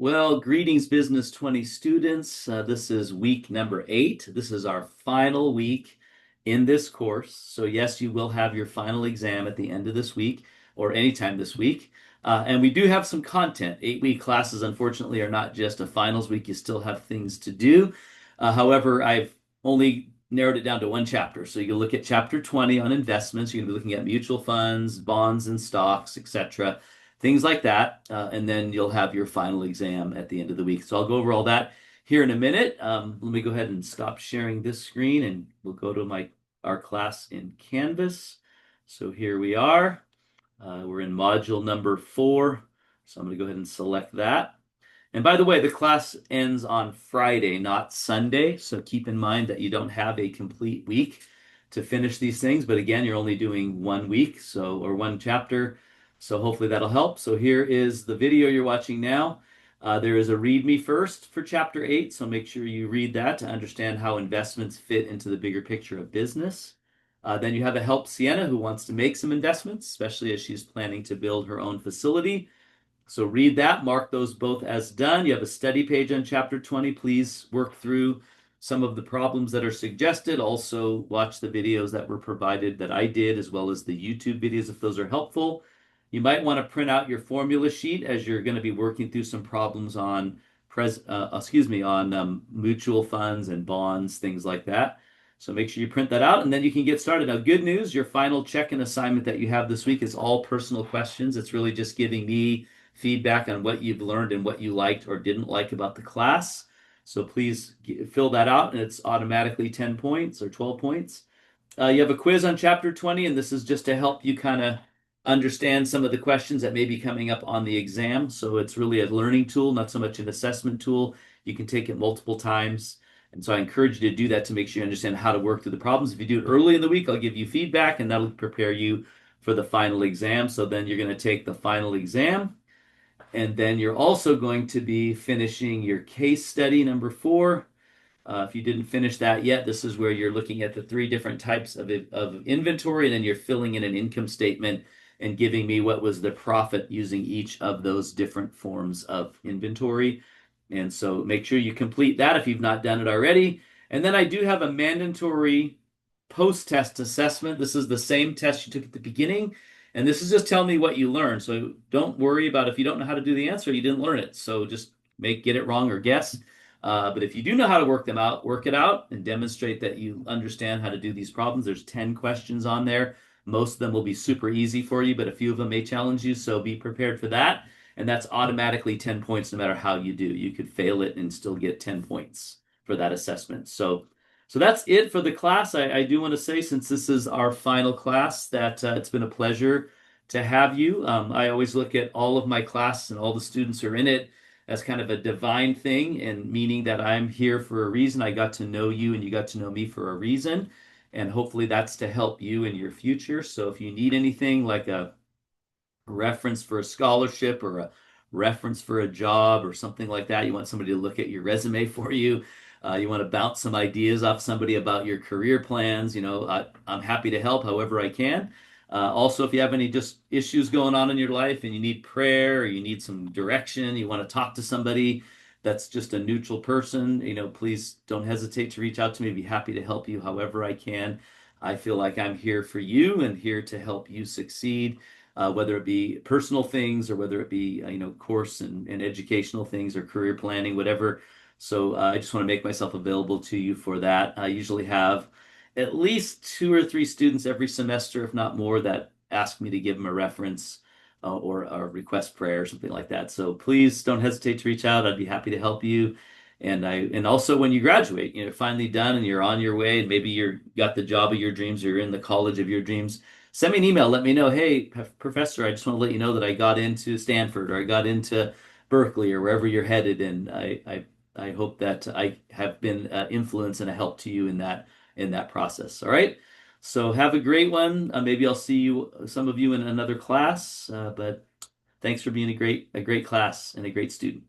Well, greetings, Business 20 students. This is week number 8. This is our final week in this course. So, yes, you will have your final exam at the end of this week or anytime this week. And we do have some content. 8-week classes, unfortunately, are not just a finals week. You still have things to do. However, I've only narrowed it down to one chapter. So, you look at chapter 20 on investments. You're going to be looking at mutual funds, bonds, and stocks, etc., things like that. And then you'll have your final exam at the end of the week. So I'll go over all that here in a minute. Let me go ahead and stop sharing this screen and we'll go to our class in Canvas. So here we are. We're in module number 4. So I'm going to go ahead and select that. And by the way, the class ends on Friday, not Sunday. So keep in mind that you don't have a complete week to finish these things. But again, you're only doing 1 week, or one chapter. So hopefully that'll help. So here is the video you're watching now. There is a read me first for chapter 8. So make sure you read that to understand how investments fit into the bigger picture of business. Then you have a help Sienna who wants to make some investments, especially as she's planning to build her own facility. So read that, mark those both as done. You have a study page on chapter 20. Please work through some of the problems that are suggested. Also watch the videos that were provided that I did, as well as the YouTube videos if those are helpful. You might want to print out your formula sheet as you're going to be working through some problems on mutual funds and bonds, things like that. So make sure you print that out and then you can get started. Now, good news, your final check-in assignment that you have this week is all personal questions. It's really just giving me feedback on what you've learned and what you liked or didn't like about the class. So please fill that out and it's automatically 10 points or 12 points. You have a quiz on chapter 20, and this is just to help you kind of understand some of the questions that may be coming up on the exam. So it's really a learning tool, not so much an assessment tool. You can take it multiple times. And so I encourage you to do that to make sure you understand how to work through the problems. If you do it early in the week, I'll give you feedback, and that'll prepare you for the final exam. So then you're going to take the final exam. And then you're also going to be finishing your case study number 4. If you didn't finish that yet, this is where you're looking at the 3 different types of inventory, and then you're filling in an income statement and giving me what was the profit using each of those different forms of inventory. And so make sure you complete that if you've not done it already. And then I do have a mandatory post-test assessment. This is the same test you took at the beginning. And this is just telling me what you learned. So don't worry about if you don't know how to do the answer, you didn't learn it. So just get it wrong or guess. But if you do know how to work them out, work it out and demonstrate that you understand how to do these problems. There's 10 questions on there. Most of them will be super easy for you, but a few of them may challenge you. So be prepared for that. And that's automatically 10 points no matter how you do. You could fail it and still get 10 points for that assessment. So that's it for the class. I do want to say, since this is our final class, that it's been a pleasure to have you. I always look at all of my class and all the students who are in it as kind of a divine thing, and meaning that I'm here for a reason. I got to know you and you got to know me for a reason. And hopefully that's to help you in your future. So if you need anything like a reference for a scholarship or a reference for a job or something like that, you want somebody to look at your resume for you, you want to bounce some ideas off somebody about your career plans, I'm happy to help however I can. Also, if you have any just issues going on in your life and you need prayer or you need some direction, you want to talk to somebody that's just a neutral person, please don't hesitate to reach out to me. I'd be happy to help you however I can. I feel like I'm here for you and here to help you succeed, whether it be personal things or whether it be, course and educational things or career planning, whatever. So I just want to make myself available to you for that. I usually have at least 2 or 3 students every semester, if not more, that ask me to give them a reference or a request prayer or something like that. So please don't hesitate to reach out. I'd be happy to help you. And also when you graduate, finally done and you're on your way, and maybe you're got the job of your dreams, or you're in the college of your dreams, send me an email. Let me know, hey, professor, I just want to let you know that I got into Stanford or I got into Berkeley or wherever you're headed, and I hope that I have been influence and a help to you in that process. All right. So have a great one. Maybe I'll see some of you in another class. But thanks for being a great class and a great student.